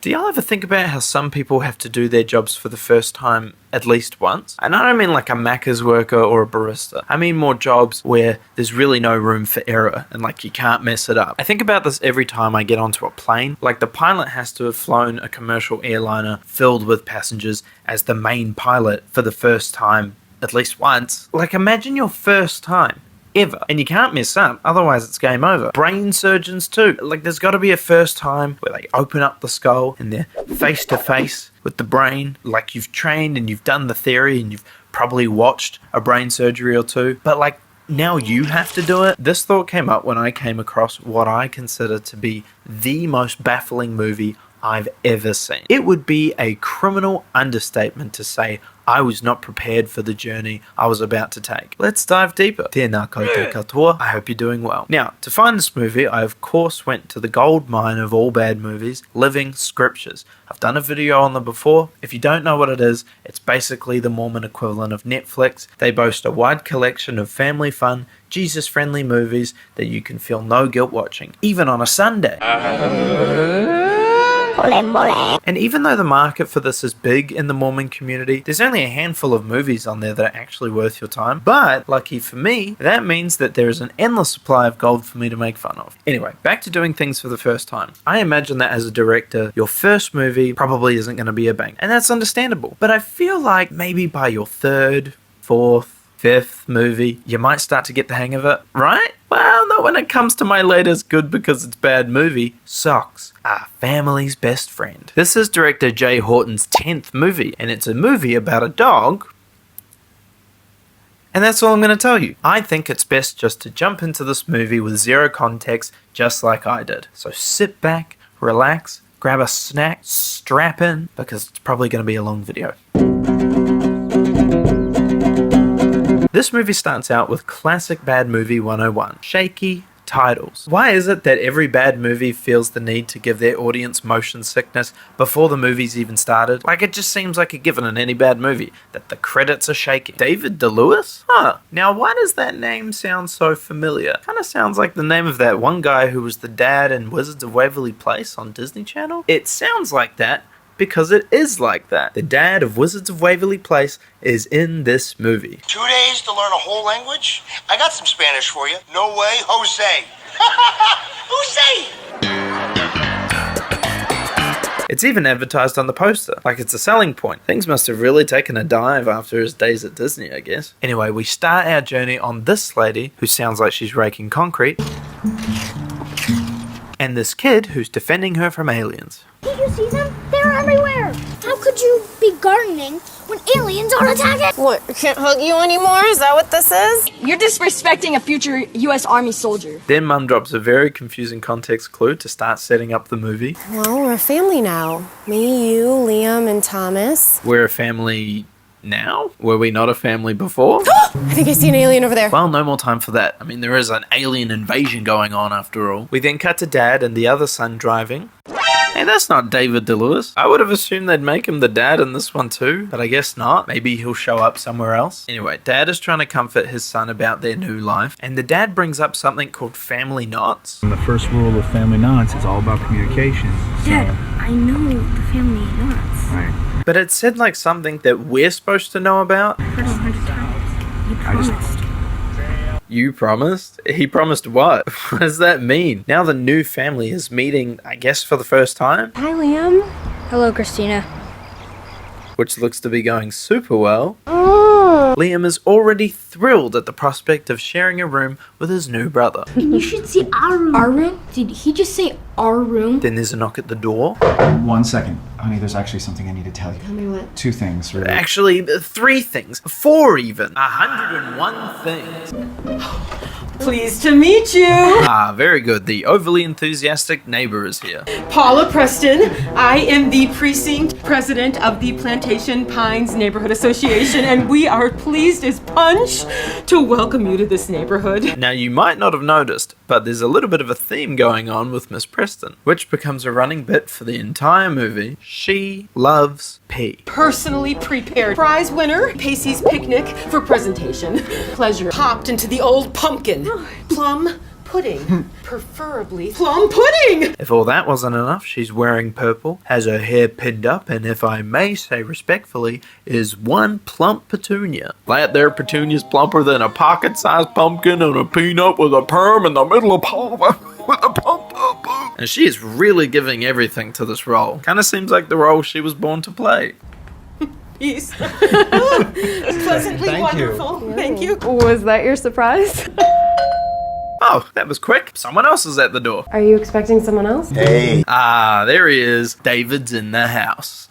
Do y'all ever think about how some people have to do their jobs for the first time at least once? And I don't mean like a Macca's worker or a barista. I mean more jobs where there's really no room for error and like you can't mess it up. I think about this every time I get onto a plane. Like the pilot has to have flown a commercial airliner filled with passengers as the main pilot for the first time at least once. Like imagine your first time ever. And you can't mess up, otherwise it's game over. Brain surgeons too. Like there's got to be a first time where they open up the skull and they're face to face with the brain. Like you've trained and you've done the theory and you've probably watched a brain surgery or two. But like now you have to do it. This thought came up when I came across what I consider to be the most baffling movie I've ever seen. It would be a criminal understatement to say I was not prepared for the journey I was about to take. Let's dive deeper. Tēnā koutou katoa. I hope you're doing well. Now, to find this movie, I of course went to the gold mine of all bad movies, Living Scriptures. I've done a video on them before. If you don't know what it is, it's basically the Mormon equivalent of Netflix. They boast a wide collection of family fun, Jesus-friendly movies that you can feel no guilt watching, even on a Sunday. And even though the market for this is big in the Mormon community, there's only a handful of movies on there that are actually worth your time. But, lucky for me, that means that there is an endless supply of gold for me to make fun of. Anyway, back to doing things for the first time. I imagine that as a director, your first movie probably isn't going to be a bang. And that's understandable. But I feel like maybe by your third, fourth, fifth movie, you might start to get the hang of it, right? Well, not when it comes to my latest good because it's bad movie, Socks, Our Family's Best Friend. This is director Jay Horton's 10th movie, and it's a movie about a dog. And that's all I'm going to tell you. I think it's best just to jump into this movie with zero context, just like I did. So sit back, relax, grab a snack, strap in, because it's probably going to be a long video. This movie starts out with classic bad movie 101, shaky titles. Why is it that every bad movie feels the need to give their audience motion sickness before the movie's even started? Like it just seems like a given in any bad movie, that the credits are shaking. David DeLewis? Huh. Now why does that name sound so familiar? Kinda sounds like the name of that one guy who was the dad in Wizards of Waverly Place on Disney Channel. It sounds like that because it is like that. The dad of Wizards of Waverly Place is in this movie. 2 days to learn a whole language? I got some Spanish for you. No way, Jose. Jose! It's even advertised on the poster, like it's a selling point. Things must have really taken a dive after his days at Disney, I guess. Anyway, we start our journey on this lady, who sounds like she's raking concrete, and this kid who's defending her from aliens. Did you see them? They're everywhere. How could you be gardening when aliens are attacking? What, I can't hug you anymore? Is that what this is? You're disrespecting a future U.S. Army soldier. Then Mum drops a very confusing context clue to start setting up the movie. Well, we're a family now. Me, you, Liam, and Thomas. We're a family now? Were we not a family before? I think I see an alien over there. Well, no more time for that. I mean, there is an alien invasion going on after all. We then cut to Dad and the other son driving. Hey, that's not David DeLewis. I would have assumed they'd make him the dad in this one too, but I guess not. Maybe he'll show up somewhere else. Anyway, Dad is trying to comfort his son about their new life, and the dad brings up something called family knots. And the first rule of family knots is all about communication. Dad, I know the family knots. Right. But it said like something that we're supposed to know about. I've heard it 100 times. You promised. You promised? He promised what? What does that mean? Now the new family is meeting, I guess, for the first time? Hi, Liam. Hello, Christina. Which looks to be going super well. Liam is already thrilled at the prospect of sharing a room with his new brother. You should see our room. Our room? Did he just say our room? Then there's a knock at the door. 1 second. Honey, there's actually something I need to tell you. Tell me what? 2 things, really. Actually, 3 things. 4 even. 101 things. Pleased to meet you. Ah, very good. The overly enthusiastic neighbor is here. Paula Preston. I am the precinct president of the Plantation Pines Neighborhood Association, and we are pleased as punch to welcome you to this neighborhood. Now, you might not have noticed, but there's a little bit of a theme going on with Miss Preston, which becomes a running bit for the entire movie. She loves pee. Personally prepared. Prize winner, Pacey's Picnic for presentation. Pleasure. Hopped into the old pumpkin. Plum, pudding. Preferably plum pudding! If all that wasn't enough, she's wearing purple, has her hair pinned up, and if I may say respectfully, is one plump petunia. That there petunia's plumper than a pocket-sized pumpkin and a peanut with a perm in the middle of Palmer with a pump. And she is really giving everything to this role. Kinda seems like the role she was born to play. Peace. Pleasantly wonderful. Thank you. Was that your surprise? Oh, that was quick. Someone else is at the door. Are you expecting someone else? Hey. Ah, there he is. David's in the house.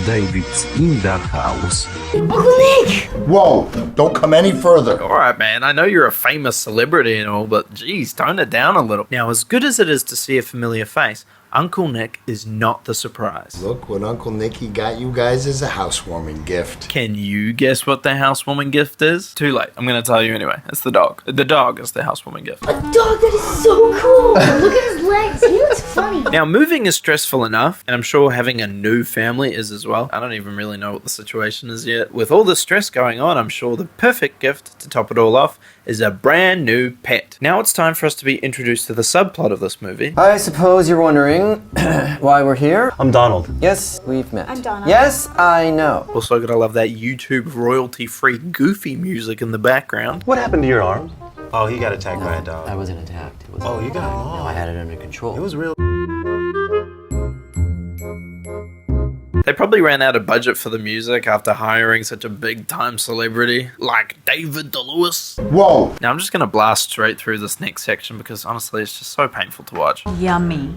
David's in the house. Uncle Nick! Whoa, don't come any further. Alright, man, I know you're a famous celebrity and all, but geez, tone it down a little. Now, as good as it is to see a familiar face, Uncle Nick is not the surprise. Look what Uncle Nicky got you guys as a housewarming gift. Can you guess what the housewarming gift is? Too late. I'm going to tell you anyway. It's the dog. The dog is the housewarming gift. A dog that is so cool! Look at his legs, he looks funny. Now, moving is stressful enough, and I'm sure having a new family is as well. I don't even really know what the situation is yet. With all the stress going on, I'm sure the perfect gift to top it all off is a brand new pet. Now it's time for us to be introduced to the subplot of this movie. I suppose you're wondering why we're here? I'm Donald. Yes, we've met. I'm Donna. Yes, I know. Also gotta love that YouTube royalty-free goofy music in the background. What happened to your arm? Oh, he got attacked by a dog. I wasn't attacked. It was Oh, you got it. No, I had it under control. It was real. They probably ran out of budget for the music after hiring such a big-time celebrity like David DeLewis. Whoa. Now I'm just gonna blast straight through this next section because honestly it's just so painful to watch. Yummy.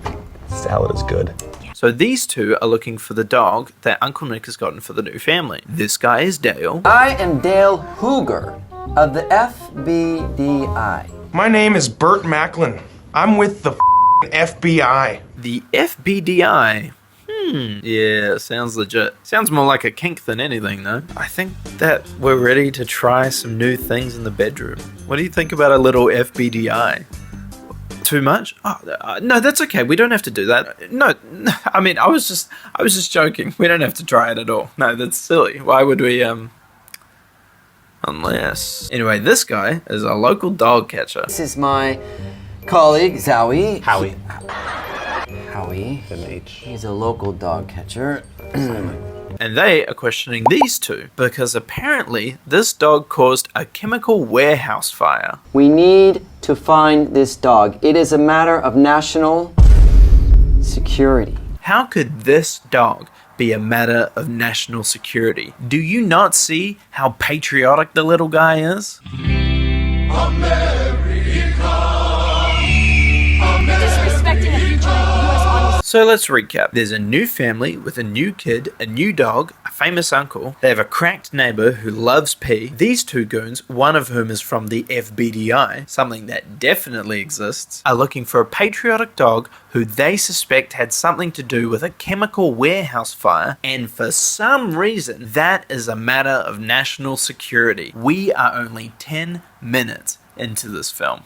Salad is good. So these two are looking for the dog that Uncle Nick has gotten for the new family. This guy is Dale. I am Dale Hooger of the FBDI. My name is Burt Macklin. I'm with the FBI. The FBDI. Yeah, sounds legit. Sounds more like a kink than anything, though. I think that we're ready to try some new things in the bedroom. What do you think about a little FBDI? Too much? Oh, no, that's okay. We don't have to do that. No, I mean, I was just joking. We don't have to try it at all. No, that's silly. Why would we, unless... Anyway, this guy is a local dog catcher. This is my colleague, Zowie. Howie. Howie. With an H. He's a local dog catcher. And they are questioning these two because apparently this dog caused a chemical warehouse fire. We need to find this dog. It is a matter of national security. How could this dog be a matter of national security? Do you not see how patriotic the little guy is? So let's recap. There's a new family with a new kid, a new dog, a famous uncle. They have a cracked neighbor who loves pee. These two goons, one of whom is from the FBDI, something that definitely exists, are looking for a patriotic dog who they suspect had something to do with a chemical warehouse fire, and for some reason, that is a matter of national security. We are only 10 minutes into this film.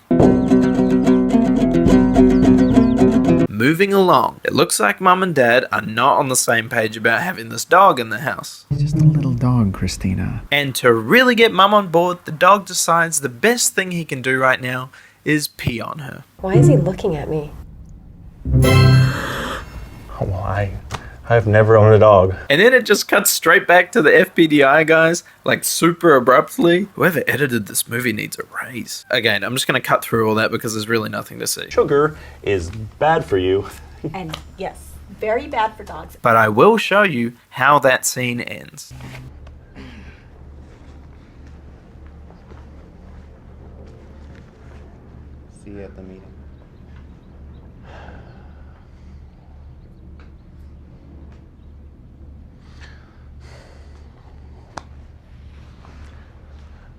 Moving along, it looks like Mum and Dad are not on the same page about having this dog in the house. He's just a little dog, Christina. And to really get Mum on board, the dog decides the best thing he can do right now is pee on her. Why is he looking at me? Oh, well, I've never owned a dog. And then it just cuts straight back to the FBDI guys, like super abruptly. Whoever edited this movie needs a raise. Again, I'm just going to cut through all that because there's really nothing to see. Sugar is bad for you. And yes, very bad for dogs. But I will show you how that scene ends. See you at the meeting.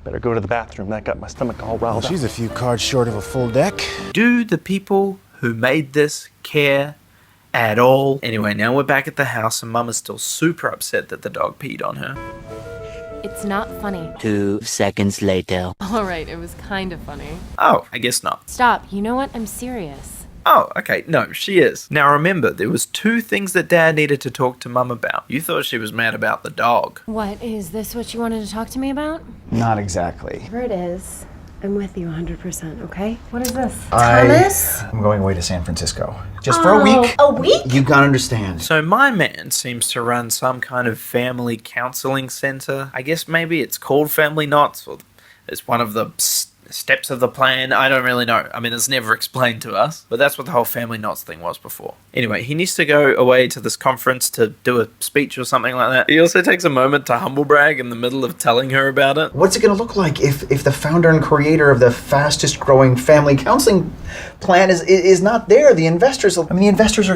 Better go to the bathroom. That got my stomach all riled up. She's a few cards short of a full deck. Do the people who made this care at all? Anyway, now we're back at the house and Mum is still super upset that the dog peed on her. It's not funny. 2 seconds later. Alright, it was kind of funny. Oh, I guess not. Stop, you know what? I'm serious. Oh, okay, no, she is. Now remember, there was 2 things that Dad needed to talk to Mum about. You thought she was mad about the dog. What, is this what you wanted to talk to me about? Not exactly. Here it is. I'm with you 100%, okay? What is this? Thomas? I'm going away to San Francisco. Just for a week. A week? You gotta understand. So my man seems to run some kind of family counseling center. I guess maybe it's called Family Knots, or it's one of the steps of the plan. I don't really know. I mean, it's never explained to us, but that's what the whole Family Knots thing was before. Anyway, he needs to go away to this conference to do a speech or something like that. He also takes a moment to humble brag in the middle of telling her about it. What's it gonna look like if the founder and creator of the fastest growing family counseling plan is not there? The investors are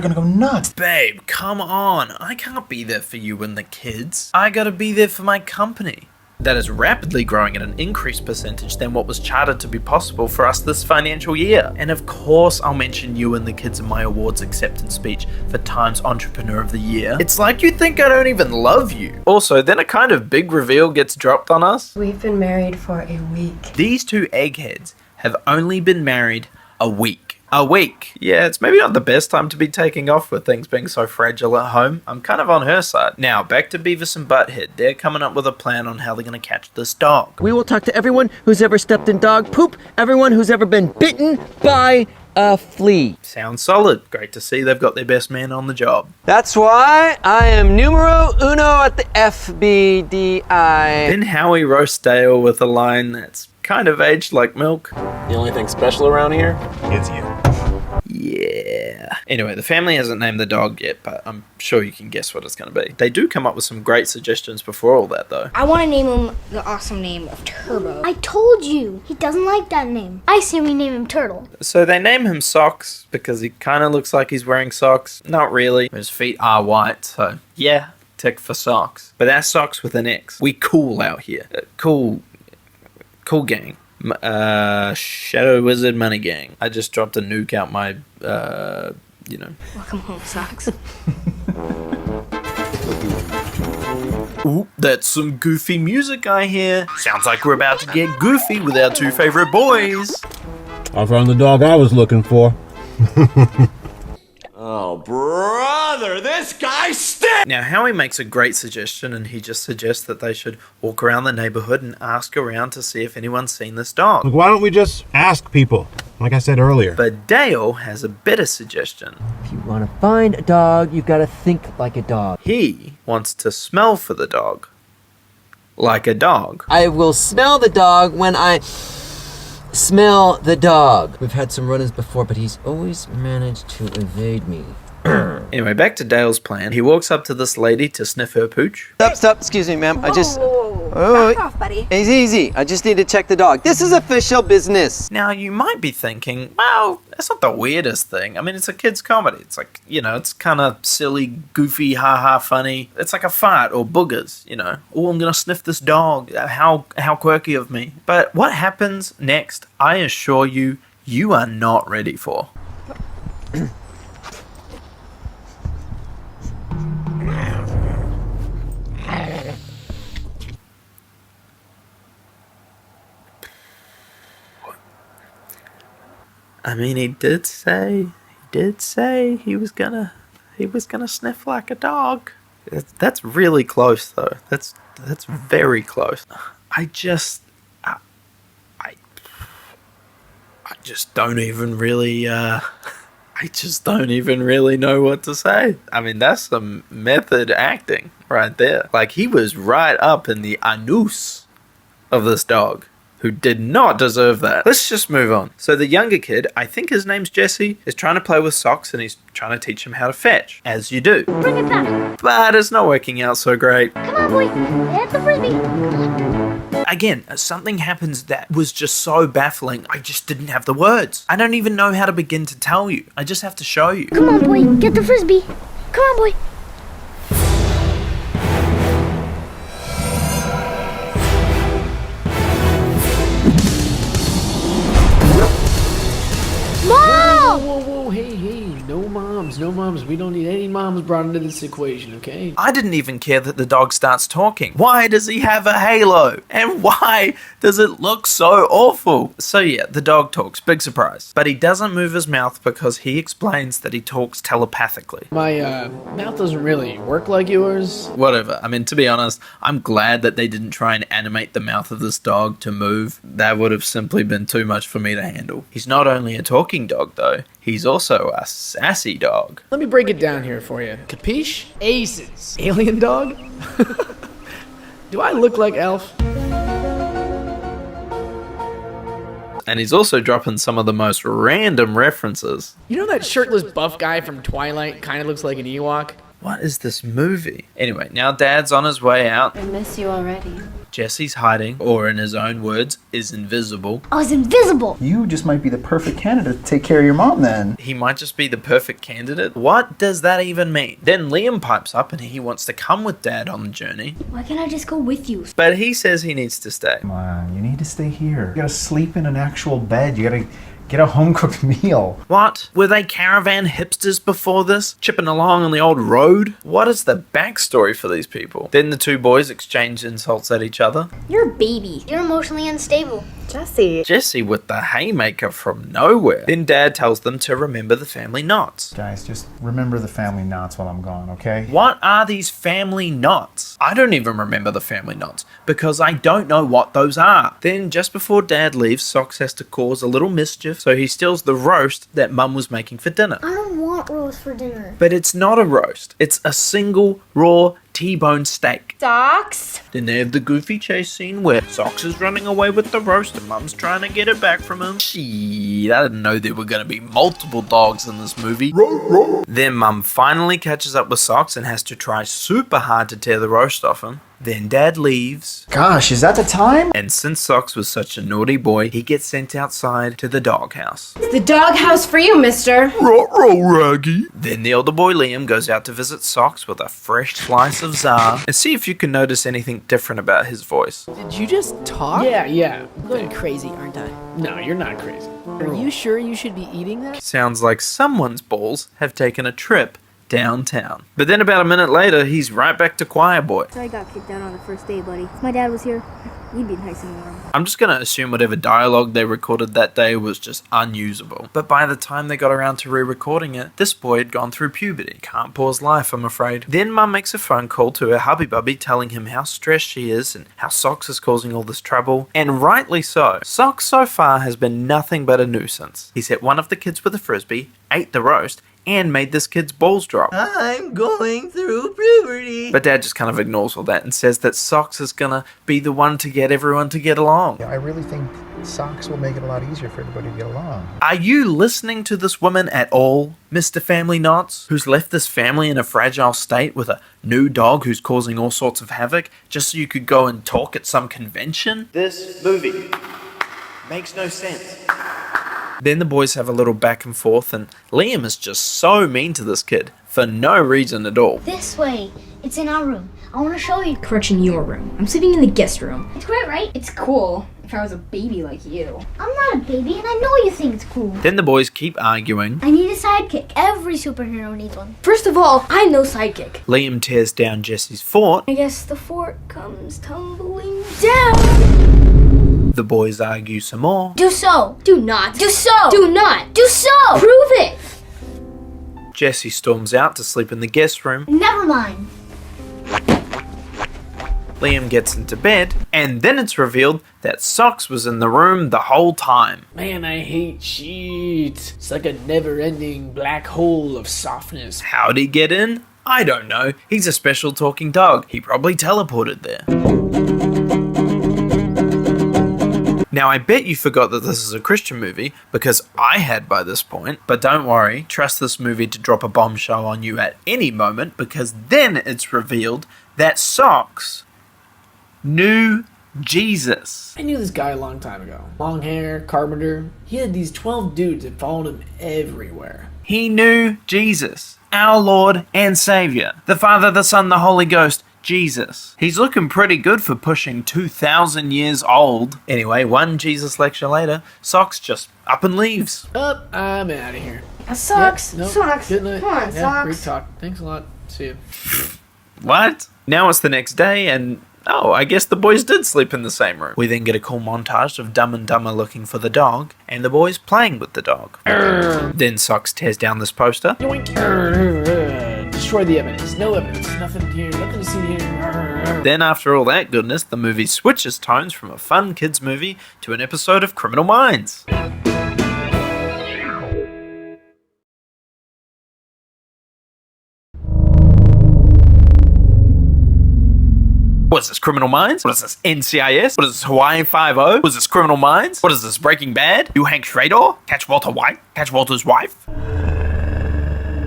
gonna go nuts. Babe, come on. I can't be there for you and the kids. I gotta be there for my company. That is rapidly growing at an increased percentage than what was charted to be possible for us this financial year. And of course, I'll mention you and the kids in my awards acceptance speech for Times Entrepreneur of the Year. It's like you think I don't even love you. Also, then a kind of big reveal gets dropped on us. We've been married for a week. These two eggheads have only been married a week. A week. Yeah, it's maybe not the best time to be taking off with things being so fragile at home. I'm kind of on her side. Now, back to Beavis and Butthead. They're coming up with a plan on how they're going to catch this dog. We will talk to everyone who's ever stepped in dog poop, everyone who's ever been bitten by a flea. Sounds solid. Great to see they've got their best man on the job. That's why I am numero uno at the FBDI. Then Howie roasts Dale with a line that's kind of aged like milk. The only thing special around here is you. Yeah. Anyway, the family hasn't named the dog yet, but I'm sure you can guess what it's going to be. They do come up with some great suggestions before all that, though. I want to name him the awesome name of Turbo. I told you, he doesn't like that name. I say we name him Turtle. So they name him Socks because he kind of looks like he's wearing socks. Not really. His feet are white, so yeah, tick for socks. But that's Socks with an X. We cool out here. Cool gang. Shadow Wizard Money Gang. I just dropped a nuke out my, Welcome home, Socks. Ooh, that's some goofy music I hear. Sounds like we're about to get goofy with our two favorite boys. I found the dog I was looking for. Oh, brother, this guy stinks! Now, Howie makes a great suggestion, and he just suggests that they should walk around the neighborhood and ask around to see if anyone's seen this dog. Look, why don't we just ask people, like I said earlier? But Dale has a better suggestion. If you want to find a dog, you've got to think like a dog. He wants to smell for the dog. Like a dog. I will smell the dog when I smell the dog. We've had some run-ins before, but he's always managed to evade me. Anyway, back to Dale's plan. He walks up to this lady to sniff her pooch. Stop, excuse me, ma'am. Back off, buddy. Easy. I just need to check the dog. This is official business. Now, you might be thinking, well, that's not the weirdest thing. I mean, it's a kid's comedy. It's like, it's kind of silly, goofy, ha-ha funny. It's like a fart or boogers, Oh, I'm going to sniff this dog. How quirky of me. But what happens next, I assure you, you are not ready for. I mean, he did say he was gonna sniff like a dog. That's really close, though. That's very close. I just don't even really know what to say. I mean, that's some method acting right there. Like, he was right up in the anus of this dog, who did not deserve that. Let's just move on. So the younger kid, I think his name's Jesse, is trying to play with Socks, and he's trying to teach him how to fetch, as you do. Bring it back. But it's not working out so great. Come on, boy. Hit the frisbee. Again, something happens that was just so baffling, I just didn't have the words. I don't even know how to begin to tell you. I just have to show you. Come on, boy. Get the frisbee. Come on, boy. Whoa, hey, no moms moms. No moms. We don't need any moms brought into this equation, okay? I didn't even care that the dog starts talking. Why does he have a halo? And why does it look so awful? So yeah, the dog talks. Big surprise. But he doesn't move his mouth because he explains that he talks telepathically. My mouth doesn't really work like yours. Whatever. I mean, to be honest, I'm glad that they didn't try and animate the mouth of this dog to move. That would have simply been too much for me to handle. He's not only a talking dog though, he's also a sassy dog. Let me break it down here for you. Capiche? Aces. Alien dog? Do I look like Elf? And he's also dropping some of the most random references. You know that shirtless buff guy from Twilight kind of looks like an Ewok? What is this movie? Anyway, now Dad's on his way out. I miss you already. Jesse's hiding, or in his own words, is invisible. I was invisible! You just might be the perfect candidate to take care of your mom then. He might just be the perfect candidate? What does that even mean? Then Liam pipes up and he wants to come with Dad on the journey. Why can't I just go with you? But he says he needs to stay. Come on, you need to stay here. You gotta sleep in an actual bed. You gotta get a home-cooked meal. What? Were they caravan hipsters before this? Chipping along on the old road? What is the backstory for these people? Then the two boys exchange insults at each other. You're a baby. You're emotionally unstable. Jesse with the haymaker from nowhere. Then Dad tells them to remember the family knots. Guys, just remember the family knots while I'm gone, okay? What are these family knots? I don't even remember the family knots because I don't know what those are. Then just before Dad leaves, Socks has to cause a little mischief, so he steals the roast that Mum was making for dinner. I don't want roast for dinner. But it's not a roast. It's a single raw T-bone steak. Socks? Then they have the goofy chase scene where Socks is running away with the roast and Mum's trying to get it back from him. Shit, I didn't know there were going to be multiple dogs in this movie. Then Mum finally catches up with Socks and has to try super hard to tear the roast off him. Then Dad leaves. Gosh, is that the time? And since Socks was such a naughty boy, he gets sent outside to the doghouse. It's the doghouse for you, mister. Ruh-roh, Raggy. Then the older boy Liam goes out to visit Socks with a fresh slice of Tsar and see if you can notice anything different about his voice. Did you just talk? Yeah. I'm going crazy, aren't I? No, you're not crazy. Are you sure you should be eating that? Sounds like someone's balls have taken a trip downtown. But then about a minute later, he's right back to Choir Boy. So I got kicked out on the first day, buddy. If my dad was here, he'd be nice and warm. I'm just gonna assume whatever dialogue they recorded that day was just unusable. But by the time they got around to re-recording it, this boy had gone through puberty. Can't pause life, I'm afraid. Then Mum makes a phone call to her hubby bubby telling him how stressed she is and how Socks is causing all this trouble. And rightly so. Socks so far has been nothing but a nuisance. He's hit one of the kids with a frisbee, ate the roast, and made this kid's balls drop. I'm going through puberty. But Dad just kind of ignores all that and says that Socks is gonna be the one to get everyone to get along. Yeah, I really think Socks will make it a lot easier for everybody to get along. Are you listening to this woman at all, Mr. Family Knots, who's left this family in a fragile state with a new dog who's causing all sorts of havoc just so you could go and talk at some convention? This movie makes no sense. Then the boys have a little back and forth and Liam is just so mean to this kid for no reason at all. This way. It's in our room. I want to show you. Correction, your room. I'm sleeping in the guest room. It's great, right? It's cool. If I was a baby like you. I'm not a baby and I know you think it's cool. Then the boys keep arguing. I need a sidekick. Every superhero needs one. First of all, I'm no sidekick. Liam tears down Jesse's fort. I guess the fort comes tumbling down. The boys argue some more. Do so. Do not. Do so. Do not. Do so. Prove it. Jesse storms out to sleep in the guest room. Never mind. Liam gets into bed, and then it's revealed that Socks was in the room the whole time. Man, I hate sheets. It's like a never-ending black hole of softness. How'd he get in? I don't know. He's a special talking dog. He probably teleported there. Now, I bet you forgot that this is a Christian movie, because I had by this point. But don't worry, trust this movie to drop a bombshell on you at any moment, because then it's revealed that Socks knew Jesus. I knew this guy a long time ago. Long hair, carpenter. He had these 12 dudes that followed him everywhere. He knew Jesus, our Lord and Savior, the Father, the Son, the Holy Ghost, Jesus. He's looking pretty good for pushing 2,000 years old. Anyway, one Jesus lecture later, Socks just up and leaves. Up, I'm out of here. Socks. Nope. Socks. Good night. Come on, yeah, Socks. Great talk. Thanks a lot. See you. What? Now it's the next day and... oh, I guess the boys did sleep in the same room. We then get a cool montage of Dumb and Dumber looking for the dog, and the boys playing with the dog. Then Socks tears down this poster. Destroy the evidence. No evidence. Nothing here. Nothing to see here. Then after all that goodness, the movie switches tones from a fun kids movie to an episode of Criminal Minds. What is this, Criminal Minds? What is this, NCIS? What is this, Hawaii 5-0? What is this, Criminal Minds? What is this, Breaking Bad? You Hank Schrader? Catch Walter White? Catch Walter's wife?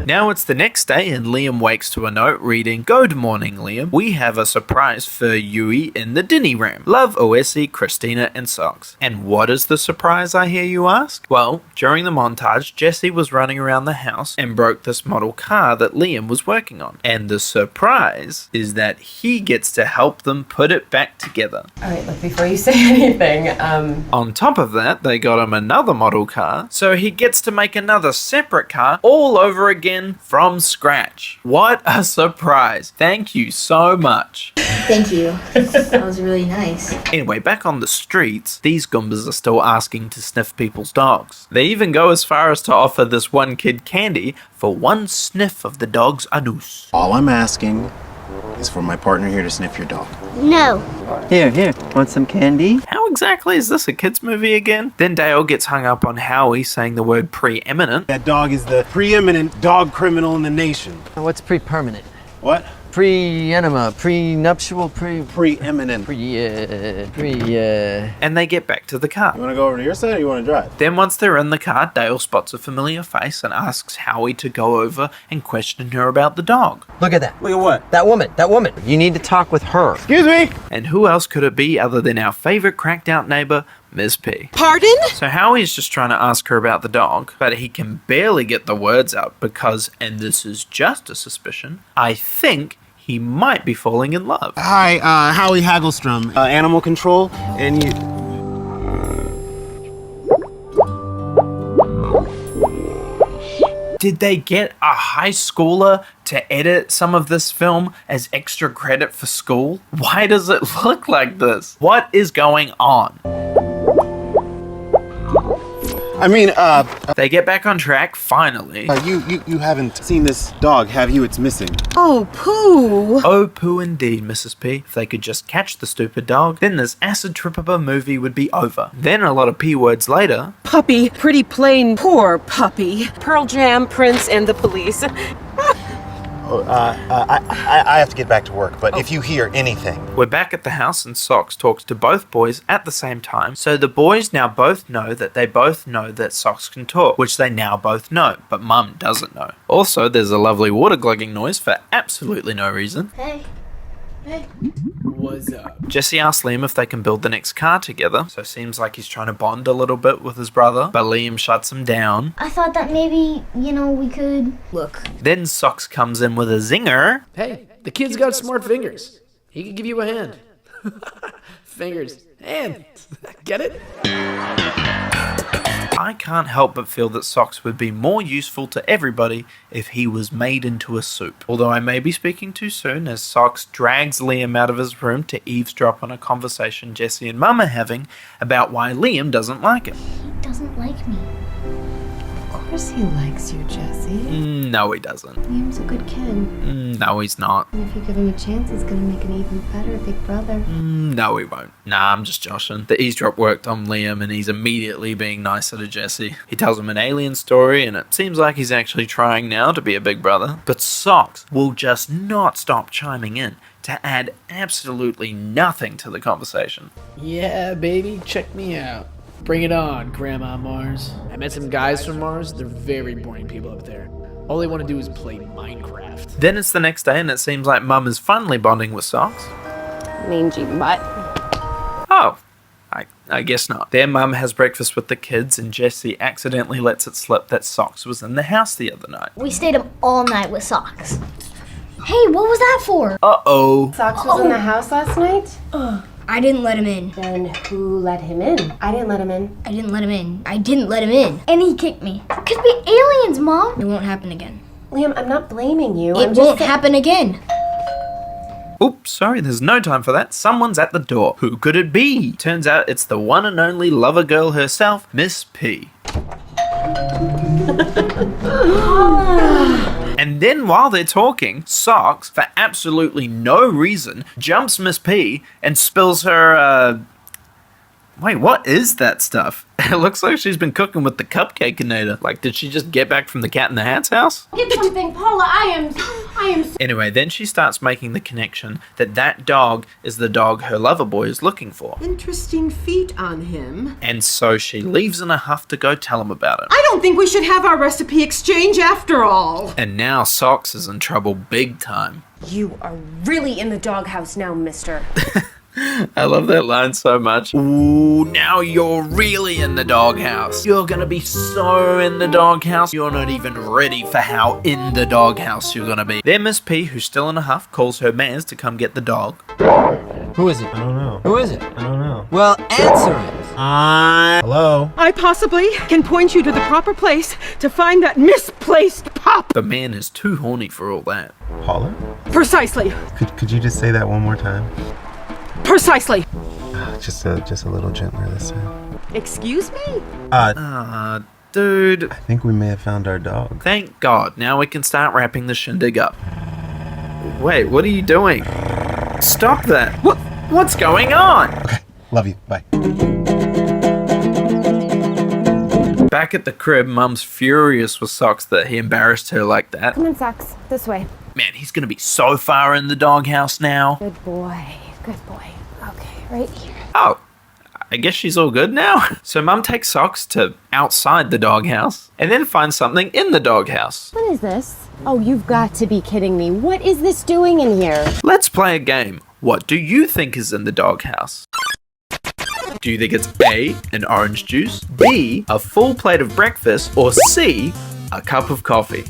Now it's the next day and Liam wakes to a note reading, "Good morning, Liam. We have a surprise for Yui in the Dinny Ram. Love, Oesi, Christina, and Socks." And what is the surprise, I hear you ask? Well, during the montage, Jesse was running around the house and broke this model car that Liam was working on. And the surprise is that he gets to help them put it back together. Alright, look, before you say anything, On top of that, they got him another model car, so he gets to make another separate car all over again from scratch. What a surprise. Thank you so much. Thank you. That was really nice. Anyway, back on the streets, these Goombas are still asking to sniff people's dogs. They even go as far as to offer this one kid candy for one sniff of the dog's anus. All I'm asking is for my partner here to sniff your dog. No. Here, want some candy? How exactly is this a kids movie again? Then Dale gets hung up on Howie saying the word preeminent. That dog is the preeminent dog criminal in the nation. What's pre-permanent? What? Pre-enema, pre-nuptial, preeminent. And they get back to the car. You want to go over to your side or you want to drive? Then once they're in the car, Dale spots a familiar face and asks Howie to go over and question her about the dog. Look at that. Look at what? That woman. You need to talk with her. Excuse me? And who else could it be other than our favorite cracked out neighbor, Ms. P? Pardon? So Howie's just trying to ask her about the dog, but he can barely get the words out because, and this is just a suspicion, I think he might be falling in love. Hi, Howie Hagglestrom, animal control, and you... Did they get a high schooler to edit some of this film as extra credit for school? Why does it look like this? What is going on? I mean, They get back on track, finally. You haven't seen this dog, have you? It's missing. Oh, poo. Oh, poo indeed, Mrs. P. If they could just catch the stupid dog, then this acid trip of a movie would be over. Then a lot of P words later. Puppy, pretty plain, poor puppy. Pearl Jam, Prince, and the police. I have to get back to work, but if you hear anything... We're back at the house and Socks talks to both boys at the same time, so the boys now both know that they both know that Socks can talk, which they now both know, but Mum doesn't know. Also, there's a lovely water glugging noise for absolutely no reason. Hey. What's up? Jesse asks Liam if they can build the next car together, so seems like he's trying to bond a little bit with his brother, but Liam shuts him down. I thought that maybe, we could... Look. Then Socks comes in with a zinger. Hey, the kid's got smart fingers. He could give you a hand. Fingers. Hand. Get it? I can't help but feel that Socks would be more useful to everybody if he was made into a soup. Although I may be speaking too soon, as Socks drags Liam out of his room to eavesdrop on a conversation Jesse and Mum are having about why Liam doesn't like him. He doesn't like me. Of course he likes you, Jesse. No, he doesn't. Liam's a good kid. No, he's not. And if you give him a chance, he's gonna make an even better big brother. No, he won't. Nah, I'm just joshing. The eavesdrop worked on Liam and he's immediately being nicer to Jesse. He tells him an alien story and it seems like he's actually trying now to be a big brother. But Socks will just not stop chiming in to add absolutely nothing to the conversation. Yeah, baby, check me out. Bring it on, Grandma Mars. I met some guys from Mars. They're very boring people up there. All they want to do is play Minecraft. Then it's the next day and it seems like Mum is finally bonding with Socks. Mangy butt. Oh, I guess not. Their mum has breakfast with the kids and Jesse accidentally lets it slip that Socks was in the house the other night. We stayed up all night with Socks. Hey, what was that for? Uh-oh. Socks was in the house last night? I didn't let him in. Then who let him in? I didn't let him in. I didn't let him in. I didn't let him in. And he kicked me. Could be aliens, Mom. It won't happen again. Liam, I'm not blaming you. It won't happen again. Oops, sorry, there's no time for that. Someone's at the door. Who could it be? Turns out it's the one and only lover girl herself, Miss P. And then while they're talking, Socks, for absolutely no reason, jumps Miss P and spills her, Wait, what is that stuff? It looks like she's been cooking with the Cupcake-inator. Like, did she just get back from the Cat in the Hat's house? Get something, Paula, I am... Anyway, then she starts making the connection that that dog is the dog her lover boy is looking for. Interesting feet on him. And so she leaves in a huff to go tell him about it. I don't think we should have our recipe exchange after all. And now Socks is in trouble big time. You are really in the doghouse now, mister. I love that line so much. Ooh, now you're really in the doghouse. You're gonna be so in the doghouse, you're not even ready for how in the doghouse you're gonna be. Then Miss P, who's still in a huff, calls her mans to come get the dog. Who is it? I don't know. Who is it? I don't know. Well, answer it. Hello? I possibly can point you to the proper place to find that misplaced pup. The man is too horny for all that. Paula? Precisely. Could you just say that one more time? Precisely. Just a little gentler this time. Excuse me? Dude. I think we may have found our dog. Thank God. Now we can start wrapping the shindig up. Wait, what are you doing? Stop that. What's going on? Okay, love you. Bye. Back at the crib, Mum's furious with Socks that he embarrassed her like that. Come on, Socks. This way. Man, he's gonna be so far in the doghouse now. Good boy. Good boy. Okay, right here. Oh, I guess she's all good now. So Mum takes Socks to outside the doghouse and then finds something in the doghouse. What is this? Oh, you've got to be kidding me. What is this doing in here? Let's play a game. What do you think is in the doghouse? Do you think it's A, an orange juice, B, a full plate of breakfast, or C, a cup of coffee?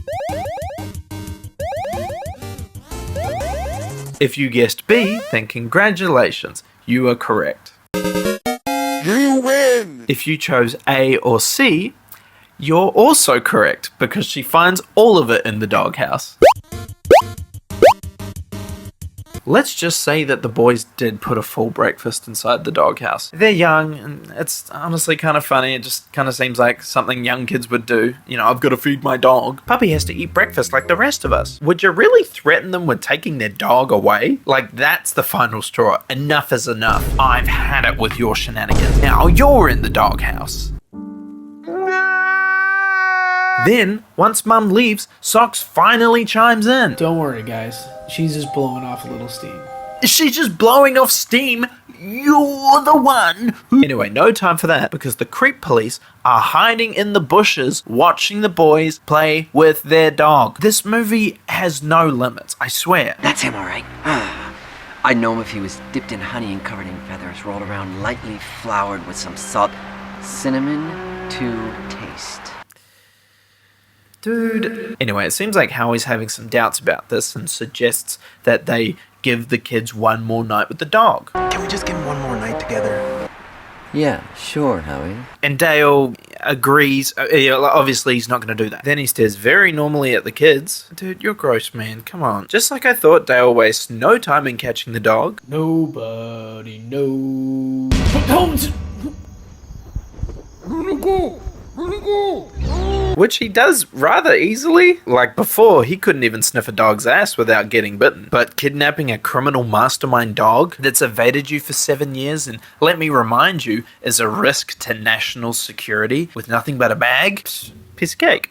If you guessed B, then congratulations, you are correct. You win! If you chose A or C, you're also correct because she finds all of it in the doghouse. Let's just say that the boys did put a full breakfast inside the doghouse. They're young, and it's honestly kind of funny. It just kind of seems like something young kids would do. You know, I've got to feed my dog. Puppy has to eat breakfast like the rest of us. Would you really threaten them with taking their dog away? Like, that's the final straw. Enough is enough. I've had it with your shenanigans. Now you're in the doghouse. Then, once Mum leaves, Socks finally chimes in. Don't worry, guys. She's just blowing off a little steam. She's just blowing off steam? You're the one who... Anyway, no time for that because the creep police are hiding in the bushes watching the boys play with their dog. This movie has no limits, I swear. That's him, all right. I'd know him if he was dipped in honey and covered in feathers, rolled around lightly floured with some salt, cinnamon to taste. Dude. Anyway, it seems like Howie's having some doubts about this and suggests that they give the kids one more night with the dog. Can we just give them one more night together? Yeah, sure, Howie. And Dale agrees. Obviously, he's not going to do that. Then he stares very normally at the kids. Dude, you're gross, man. Come on. Just like I thought, Dale wastes no time in catching the dog. Nobody knows. Don't! Which he does rather easily. Like before, he couldn't even sniff a dog's ass without getting bitten. But kidnapping a criminal mastermind dog that's evaded you for 7 years and, let me remind you, is a risk to national security with nothing but a bag? Psst, piece of cake.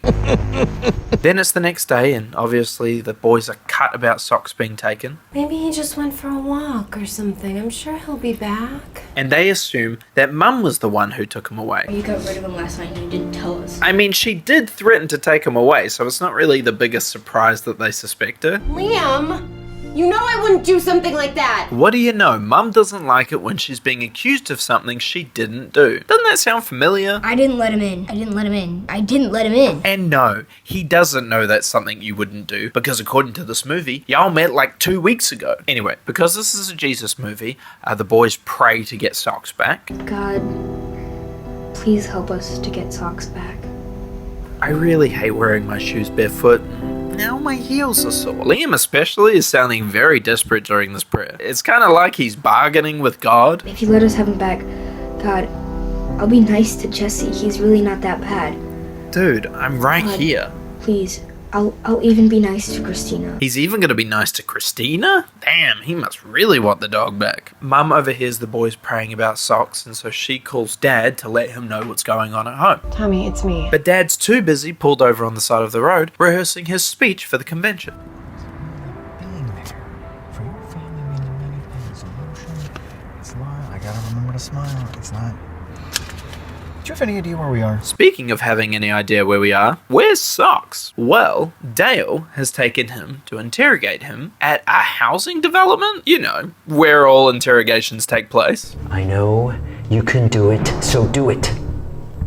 Then it's the next day and obviously the boys are cut about Socks being taken. Maybe he just went for a walk or something. I'm sure he'll be back. And they assume that Mum was the one who took him away. You got rid of him last night and you didn't tell us. I mean, she did threaten to take him away, so it's not really the biggest surprise that they suspect her. Liam! You know I wouldn't do something like that! What do you know? Mum doesn't like it when she's being accused of something she didn't do. Doesn't that sound familiar? I didn't let him in. I didn't let him in. I didn't let him in. And no, he doesn't know that's something you wouldn't do, because according to this movie, y'all met like 2 weeks ago. Anyway, because this is a Jesus movie, the boys pray to get socks back. God, please help us to get socks back. I really hate wearing my shoes barefoot. Now my heels are sore. Liam especially is sounding very desperate during this prayer. It's kind of like he's bargaining with God. If you let us have him back, God, I'll be nice to Jesse. He's really not that bad. Dude, I'm right God, here. Please, I'll even be nice to Christina. He's even going to be nice to Christina? Damn, he must really want the dog back. Mum overhears the boys praying about socks, and so she calls Dad to let him know what's going on at home. Tommy, it's me. But Dad's too busy, pulled over on the side of the road, rehearsing his speech for the convention. Being there for your family meaning many things. Emotion, smile. I gotta remember to smile. It's not. Do you have any idea where we are? Speaking of having any idea where we are, where's Socks? Well, Dale has taken him to interrogate him at a housing development? You know, where all interrogations take place. I know you can do it, so do it.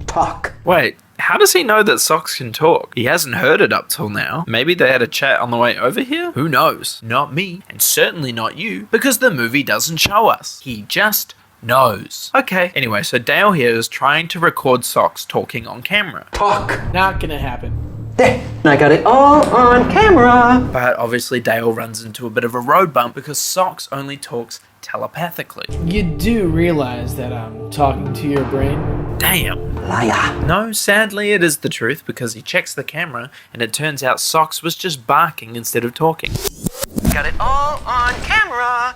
Talk. Wait, how does he know that Socks can talk? He hasn't heard it up till now. Maybe they had a chat on the way over here? Who knows? Not me, and certainly not you, because the movie doesn't show us. He just knows. Okay, anyway, so Dale here is trying to record Socks talking on camera. Talk. Not gonna happen. There, I got it all on camera. But obviously Dale runs into a bit of a road bump because Socks only talks telepathically. You do realize that I'm talking to your brain? Damn. Liar. No, sadly it is the truth because he checks the camera and it turns out Socks was just barking instead of talking. Got it all on camera.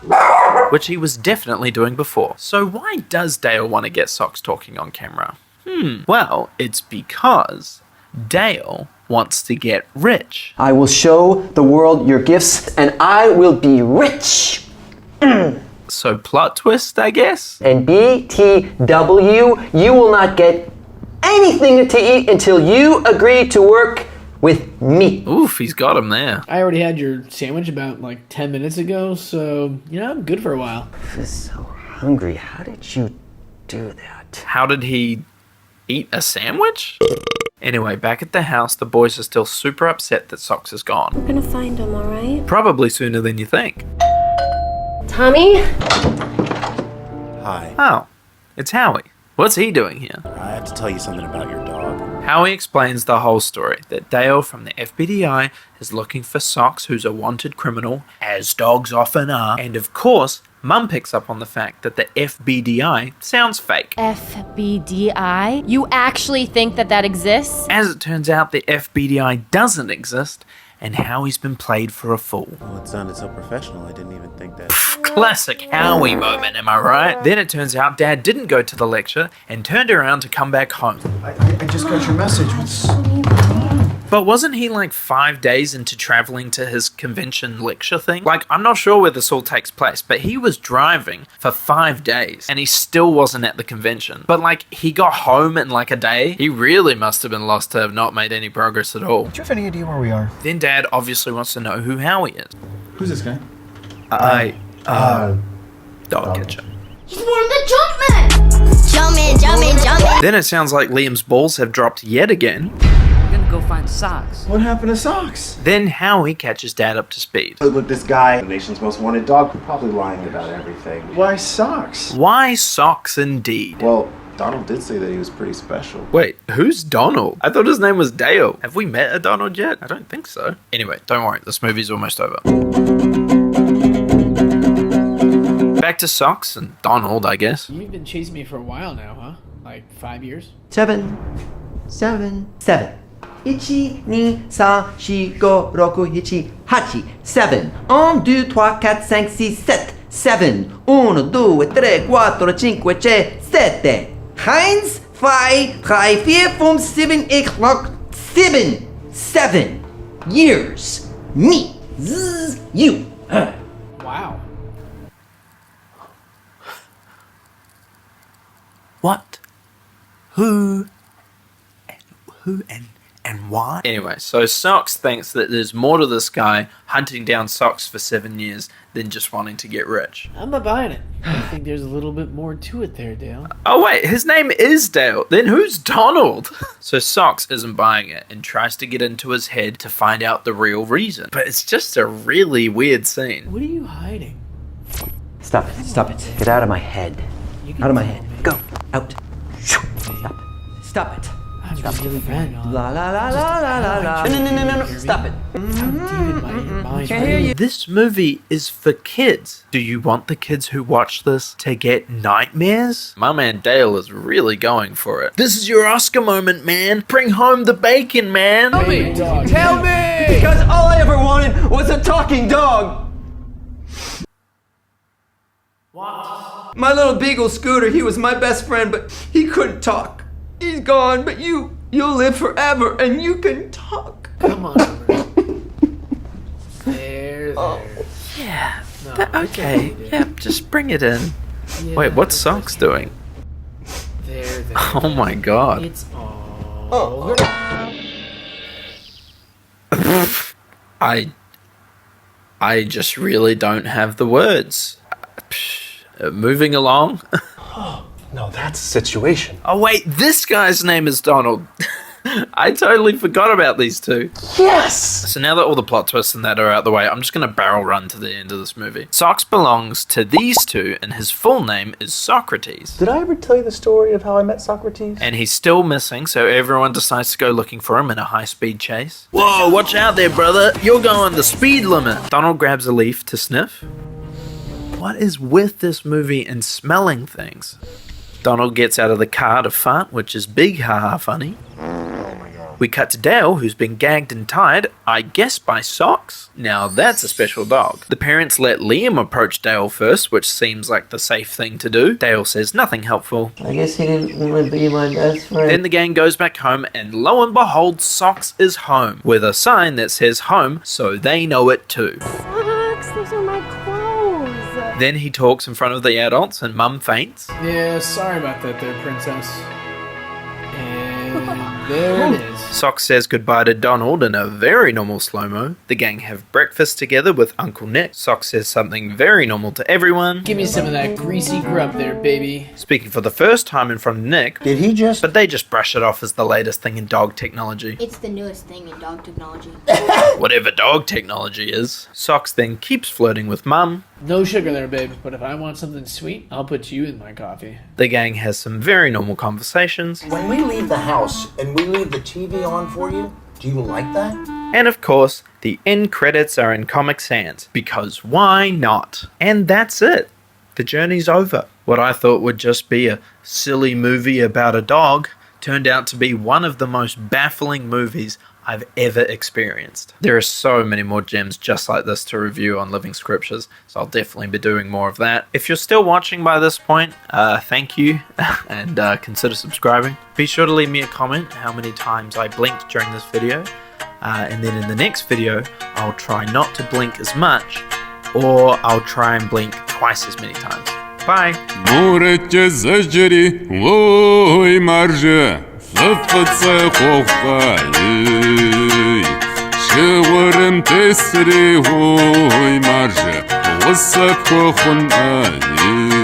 Which he was definitely doing before. So why does Dale want to get Socks talking on camera? Well, it's because Dale wants to get rich. I will show the world your gifts and I will be rich. So plot twist, I guess? And BTW, you will not get anything to eat until you agree to work with me. Oof, he's got him there. I already had your sandwich about like 10 minutes ago, so, you know, I'm good for a while. I'm so hungry. How did you do that? How did he eat a sandwich? Anyway, back at the house, the boys are still super upset that Socks is gone. We're gonna find him, alright? Probably sooner than you think. Tommy? Hi. Oh, it's Howie. What's he doing here? I have to tell you something about your dog. Howie explains the whole story, that Dale from the FBDI is looking for Socks, who's a wanted criminal, as dogs often are, and of course, Mum picks up on the fact that the FBDI sounds fake. FBDI? You actually think that that exists? As it turns out, the FBDI doesn't exist, and Howie's been played for a fool. Well, it sounded so professional, I didn't even think that. Classic Howie moment, am I right? Then it turns out Dad didn't go to the lecture and turned around to come back home. I just got your message. But wasn't he like 5 days into traveling to his convention lecture thing? Like, I'm not sure where this all takes place, but he was driving for 5 days and he still wasn't at the convention. But like, he got home in like a day. He really must have been lost to have not made any progress at all. Do you have any idea where we are? Then Dad obviously wants to know who Howie is. Who's this guy? Dog catcher. He's one of the Jumpmen! Jumpin'! Then it sounds like Liam's balls have dropped yet again. We're gonna go find Socks. What happened to Socks? Then Howie catches Dad up to speed. Look, this guy, the nation's most wanted dog, probably lying about everything. Why Socks? Why Socks indeed? Well, Donald did say that he was pretty special. Wait, who's Donald? I thought his name was Dale. Have we met a Donald yet? I don't think so. Anyway, don't worry, this movie's almost over. Back to Socks and Donald, I guess. You've been chasing me for a while now, huh? Like 5 years? 7. 1, 2, 3, 4, 5, 6, 7. 7. 1, 2, 3, 4, 5, 6, 7. 7. 1, 2, 3, 4, 5, 6, 7. Heinz, 5, 3, 4, 5, 7, 8, 7. 7 years. Me. Zzz, you. Wow. What? Who and and why? Anyway, so Socks thinks that there's more to this guy hunting down Socks for 7 years than just wanting to get rich. I'm not buying it. I think there's a little bit more to it there, Dale. Oh wait, his name is Dale. Then who's Donald? So Socks isn't buying it and tries to get into his head to find out the real reason. But it's just a really weird scene. What are you hiding? Stop it. Stop it. Get out of my head. Out of my head. Go. Out. Stop. Stop it. Stop really La la la la la la la. No. Stop it. Can't hear you. This movie is for kids. Do you want the kids who watch this to get nightmares? My man Dale is really going for it. This is your Oscar moment, man. Bring home the bacon, man. Tell me, dog. Tell me! Because all I ever wanted was a talking dog. What? My little beagle Scooter, he was my best friend, but he couldn't talk. He's gone, but you'll live forever, and you can talk. Come on. There. Yeah. No, okay. Yeah, just bring it in. Yeah, Wait, what's Socks doing? There. Oh my god. It's all. I just really don't have the words. Moving along. No, that's a situation. Oh wait, this guy's name is Donald. I totally forgot about these two. Yes! So now that all the plot twists and that are out the way, I'm just going to barrel run to the end of this movie. Socks belongs to these two, and his full name is Socrates. Did I ever tell you the story of how I met Socrates? And he's still missing, so everyone decides to go looking for him in a high-speed chase. Whoa, watch out there, brother. You're going the speed limit. Donald grabs a leaf to sniff. What is with this movie and smelling things? Donald gets out of the car to fart, which is big haha funny. We cut to Dale, who's been gagged and tied, I guess by Socks. Now that's a special dog. The parents let Liam approach Dale first, which seems like the safe thing to do. Dale says nothing helpful. I guess he didn't want to be my best friend. Then the gang goes back home, and lo and behold, Socks is home, with a sign that says home, so they know it too. Socks, those are my clothes. Then he talks in front of the adults, and Mum faints. Yeah, sorry about that there, princess. And there it is. Socks says goodbye to Donald in a very normal slow-mo. The gang have breakfast together with Uncle Nick. Socks says something very normal to everyone. Give me some of that greasy grub there, baby. Speaking for the first time in front of Nick. Did he just? But they just brush it off as the latest thing in dog technology. It's the newest thing in dog technology. Whatever dog technology is. Socks then keeps flirting with Mum. No sugar there, babe, but if I want something sweet, I'll put you in my coffee. The gang has some very normal conversations. When we leave the house and we leave the TV on for you, do you like that? And of course, the end credits are in Comic Sans, because why not? And that's it. The journey's over. What I thought would just be a silly movie about a dog turned out to be one of the most baffling movies I've ever experienced. There are so many more gems just like this to review on Living Scriptures, so I'll definitely be doing more of that. If you're still watching by this point, thank you, and consider subscribing. Be sure to leave me a comment how many times I blinked during this video, and then in the next video, I'll try not to blink as much, or I'll try and blink twice as many times. Bye! Лъпват хохай, шевърем те сри хой марже, лъсъп хохон ай.